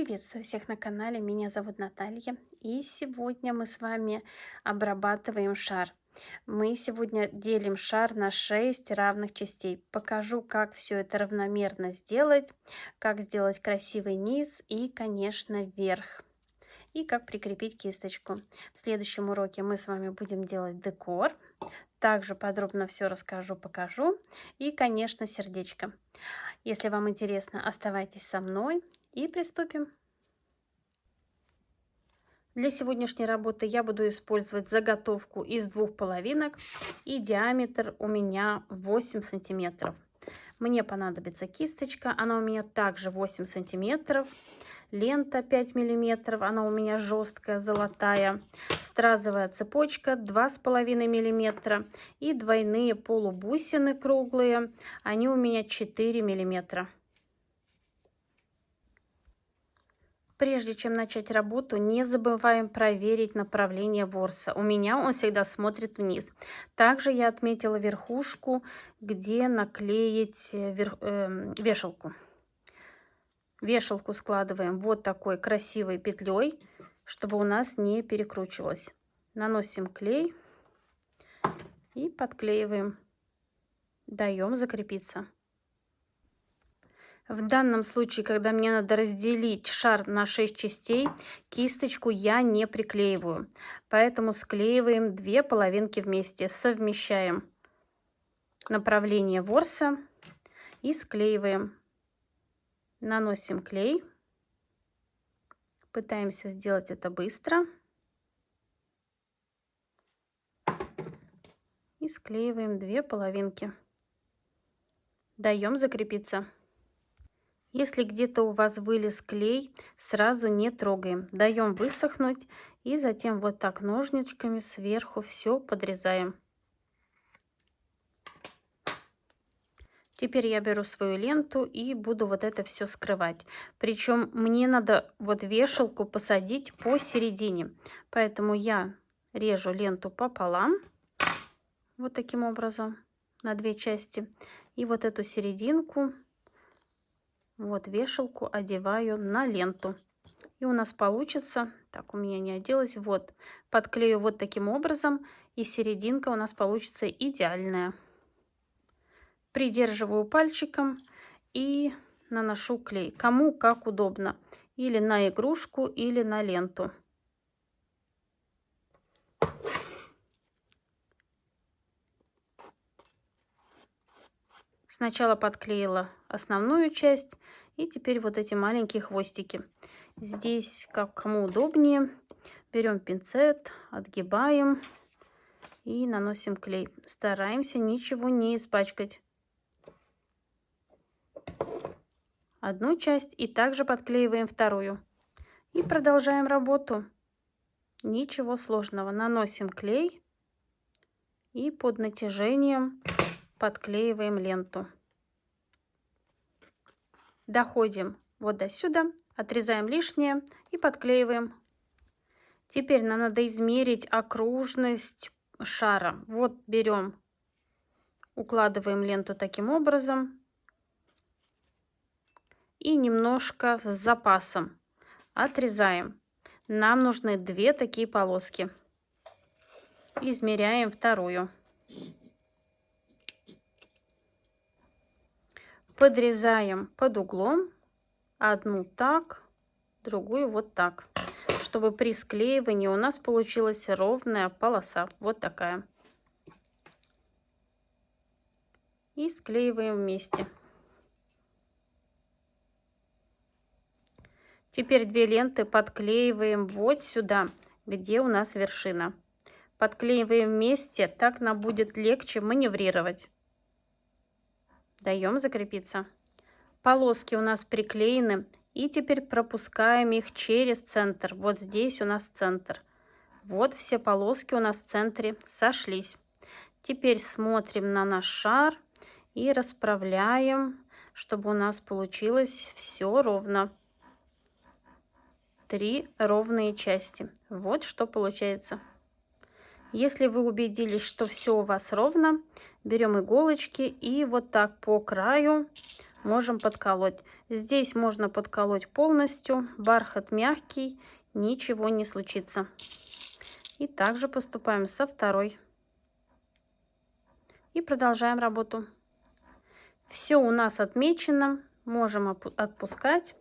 Приветствую всех на канале, меня зовут Наталья, и сегодня мы с вами обрабатываем шар. Мы сегодня делим шар на 6 равных частей. Покажу, как все это равномерно сделать, как сделать красивый низ и, конечно, верх. И как прикрепить кисточку. В следующем уроке мы с вами будем делать декор. Также подробно все расскажу, покажу. И, конечно, сердечко. Если вам интересно, оставайтесь со мной и приступим. Для сегодняшней работы я буду использовать заготовку из 2 половинок, и диаметр у меня 8 сантиметров. Мне понадобится кисточка, она у меня также 8 сантиметров, лента 5 миллиметров, она у меня жесткая, золотая, стразовая цепочка 2,5 миллиметра и двойные полубусины круглые, они у меня 4 миллиметра. Прежде чем начать работу, не забываем проверить направление ворса. У меня он всегда смотрит вниз. Также я отметила верхушку, где наклеить вешалку. Вешалку складываем вот такой красивой петлей, чтобы у нас не перекручивалось. Наносим клей и подклеиваем. Даем закрепиться. В данном случае, когда мне надо разделить шар на 6 частей, кисточку я не приклеиваю. Поэтому склеиваем 2 половинки вместе, совмещаем направление ворса и склеиваем. Наносим клей. Пытаемся сделать это быстро. И склеиваем 2 половинки. Даем закрепиться. Если где-то у вас вылез клей, сразу не трогаем. Даем высохнуть и затем вот так ножничками сверху все подрезаем. Теперь я беру свою ленту и буду вот это все скрывать. Причем мне надо вот вешалку посадить посередине. Поэтому я режу ленту пополам. Вот таким образом на 2 части. И вот эту серединку, вот вешалку одеваю на ленту. И у нас получится, так у меня не оделось, вот, подклею вот таким образом, и серединка у нас получится идеальная. Придерживаю пальчиком и наношу клей. Кому как удобно. Или на игрушку, или на ленту. Сначала подклеила основную часть, и теперь вот эти маленькие хвостики. Здесь как кому удобнее. Берем пинцет, отгибаем и наносим клей. Стараемся ничего не испачкать. Одну часть и также подклеиваем вторую. И продолжаем работу. Ничего сложного. Наносим клей и под натяжением подклеиваем ленту. Доходим вот до сюда, отрезаем лишнее и подклеиваем. Теперь нам надо измерить окружность шара. Вот берем, укладываем ленту таким образом и немножко с запасом отрезаем. Нам нужны 2 такие полоски. Измеряем вторую. Подрезаем под углом. Одну так, другую вот так. Чтобы при склеивании у нас получилась ровная полоса. Вот такая. И склеиваем вместе. Теперь 2 ленты подклеиваем вот сюда, где у нас вершина. Подклеиваем вместе, так нам будет легче маневрировать. Даем закрепиться. Полоски у нас приклеены. И теперь пропускаем их через центр. Вот здесь у нас центр. Вот все полоски у нас в центре сошлись. Теперь смотрим на наш шар и расправляем, чтобы у нас получилось все ровно. 3 ровные части. Вот что получается. Если вы убедились, что все у вас ровно, берем иголочки и вот так по краю можем подколоть. Здесь можно подколоть полностью, бархат мягкий, ничего не случится. И также поступаем со второй. И продолжаем работу. Все у нас отмечено, можем отпускать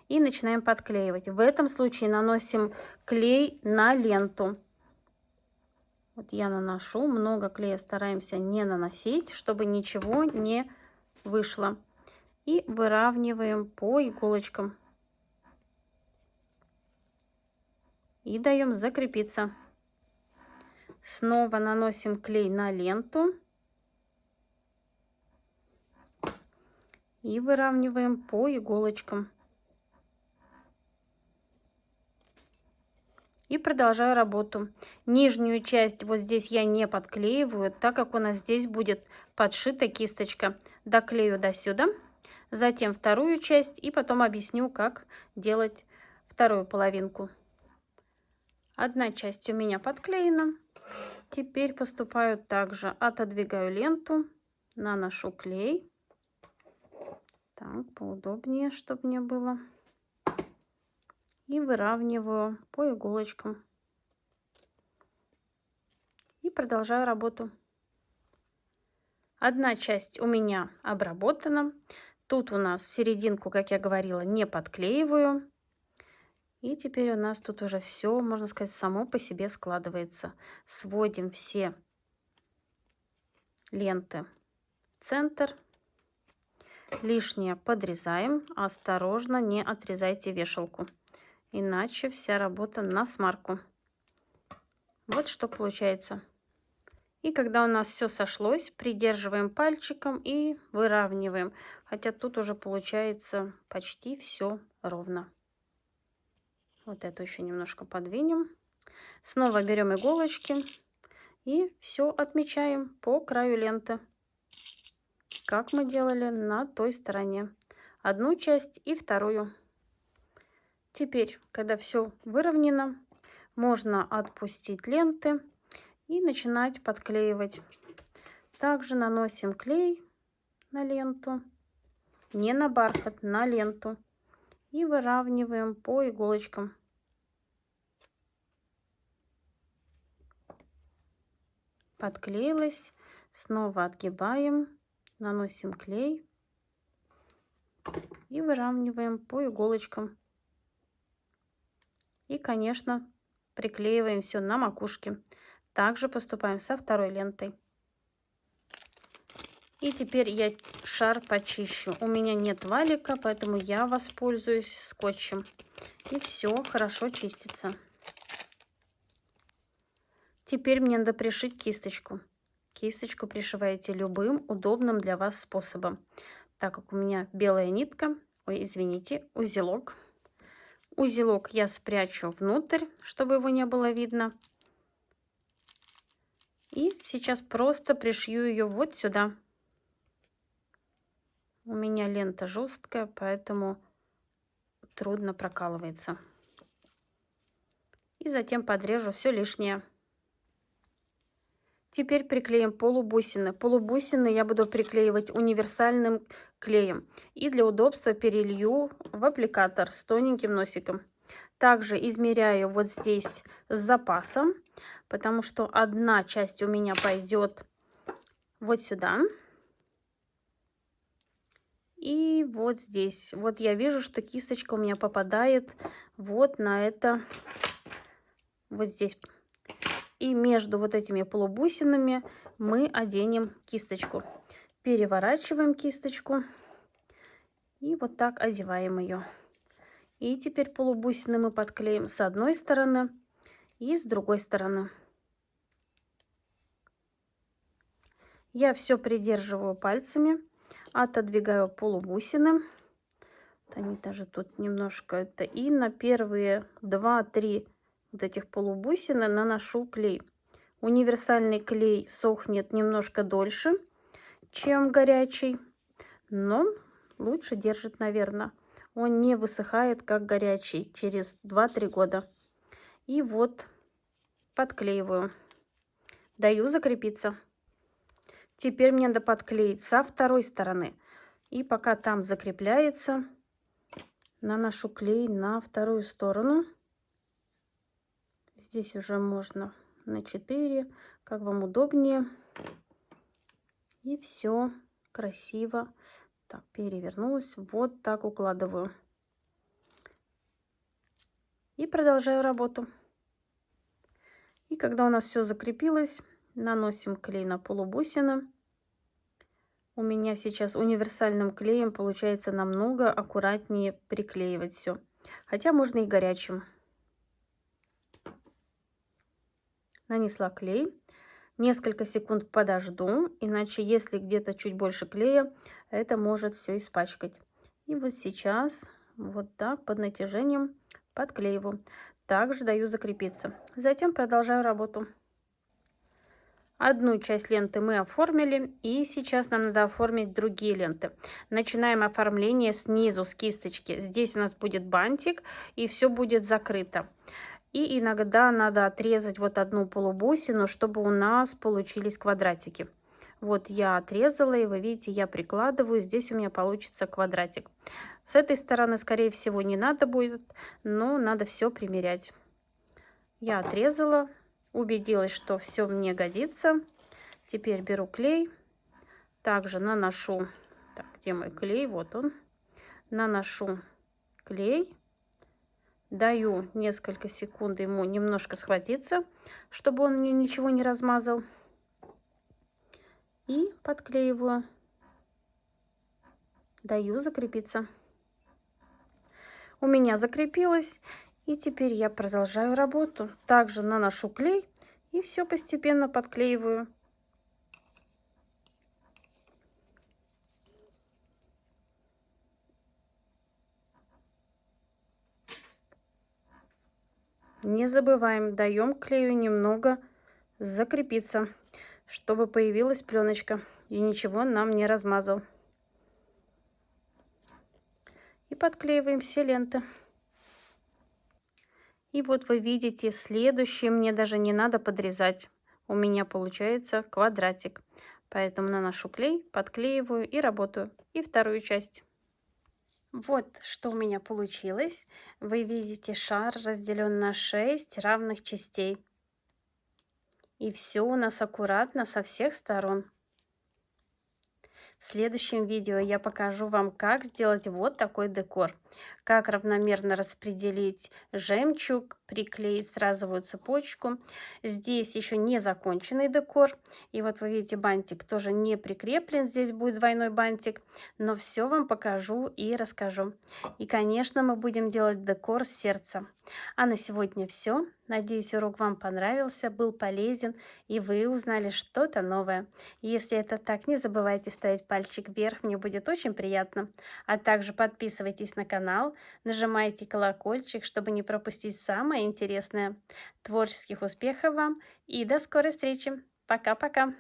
и начинаем подклеивать. В этом случае наносим клей на ленту. Вот я наношу, много клея стараемся не наносить, чтобы ничего не вышло. И выравниваем по иголочкам. И даем закрепиться. Снова наносим клей на ленту. И выравниваем по иголочкам. И продолжаю работу. Нижнюю часть вот здесь я не подклеиваю, так как у нас здесь будет подшита кисточка. Доклею до сюда, затем вторую часть и потом объясню, как делать вторую половинку. Одна часть у меня подклеена. Теперь поступаю также. Отодвигаю ленту, наношу клей. Так, поудобнее, чтобы мне было. И выравниваю по иголочкам. И продолжаю работу. Одна часть у меня обработана. Тут у нас серединку, как я говорила, не подклеиваю. И теперь у нас тут уже все, можно сказать, само по себе складывается. Сводим все ленты в центр. Лишнее подрезаем. Осторожно, не отрезайте вешалку. Иначе вся работа на смарку. Вот что получается. И когда у нас все сошлось, придерживаем пальчиком и выравниваем. Хотя тут уже получается почти все ровно. Вот эту еще немножко подвинем. Снова берем иголочки и все отмечаем по краю ленты, как мы делали на той стороне. Одну часть и вторую. Теперь, когда все выровнено, можно отпустить ленты и начинать подклеивать. Также наносим клей на ленту, не на бархат, на ленту. И выравниваем по иголочкам. Подклеилась. Снова отгибаем, наносим клей и выравниваем по иголочкам. И, конечно, приклеиваем все на макушке. Также поступаем со второй лентой. И теперь я шар почищу. У меня нет валика, поэтому я воспользуюсь скотчем. И все хорошо чистится. Теперь мне надо пришить кисточку. Кисточку пришиваете любым удобным для вас способом. Так как у меня белая нитка, ой, извините, узелок. Узелок я спрячу внутрь, чтобы его не было видно. И сейчас просто пришью ее вот сюда. У меня лента жесткая, поэтому трудно прокалывается. И затем подрежу все лишнее. Теперь приклеим полубусины. Полубусины я буду приклеивать универсальным клеем. И для удобства перелью в аппликатор с тоненьким носиком. Также измеряю вот здесь с запасом, потому что одна часть у меня пойдет вот сюда. И вот здесь. Вот я вижу, что кисточка у меня попадает вот на это, вот здесь. И между вот этими полубусинами мы оденем кисточку. Переворачиваем кисточку и вот так одеваем ее. И теперь полубусины мы подклеим с одной стороны и с другой стороны. Я все придерживаю пальцами, отодвигаю полубусины. Они даже тут немножко это. И на первые 2-3 вот этих полубусины наношу клей. Универсальный клей сохнет немножко дольше, чем горячий, но лучше держит, наверное. Он не высыхает, как горячий, через 2-3 года. И вот подклеиваю. Даю закрепиться. Теперь мне надо подклеить со второй стороны. И пока там закрепляется, наношу клей на вторую сторону. Здесь уже можно на 4, как вам удобнее. И все красиво. Так, перевернулась. Вот так укладываю. И продолжаю работу. И когда у нас все закрепилось, наносим клей на полубусины. У меня сейчас универсальным клеем получается намного аккуратнее приклеивать все. Хотя можно и горячим. Нанесла клей. Несколько секунд подожду, иначе если где-то чуть больше клея, это может все испачкать. И вот сейчас вот так под натяжением подклеиваю. Также даю закрепиться. Затем продолжаю работу. Одну часть ленты мы оформили, и сейчас нам надо оформить другие ленты. Начинаем оформление снизу, с кисточки. Здесь у нас будет бантик, и все будет закрыто. И иногда надо отрезать вот одну полубусину, чтобы у нас получились квадратики. Вот я отрезала, и вы видите, я прикладываю, здесь у меня получится квадратик. С этой стороны, скорее всего, не надо будет, но надо все примерять. Я отрезала. Убедилась, что все мне годится. Теперь беру клей. Также наношу... Так, где мой клей? Вот он. Наношу клей. Даю несколько секунд ему немножко схватиться, чтобы он мне ничего не размазал. И подклеиваю. Даю закрепиться. У меня закрепилось. И теперь я продолжаю работу. Также наношу клей и все постепенно подклеиваю. Не забываем, даем клею немного закрепиться, чтобы появилась пленочка и ничего нам не размазал. И подклеиваем все ленты. И вот вы видите, следующее мне даже не надо подрезать. У меня получается квадратик. Поэтому наношу клей, подклеиваю и работаю. И вторую часть. Вот что у меня получилось. Вы видите, шар разделен на 6 равных частей. И все у нас аккуратно со всех сторон. В следующем видео я покажу вам, как сделать вот такой декор. Как равномерно распределить жемчуг, приклеить сразовую цепочку. Здесь еще не законченный декор. И вот вы видите, бантик тоже не прикреплен. Здесь будет двойной бантик. Но все вам покажу и расскажу. И, конечно, мы будем делать декор сердца. А на сегодня все. Надеюсь, урок вам понравился, был полезен, и вы узнали что-то новое. Если это так, не забывайте ставить пальчик вверх, мне будет очень приятно. А также подписывайтесь на канал, нажимайте колокольчик, чтобы не пропустить самое интересное. Творческих успехов вам и до скорой встречи. Пока-пока.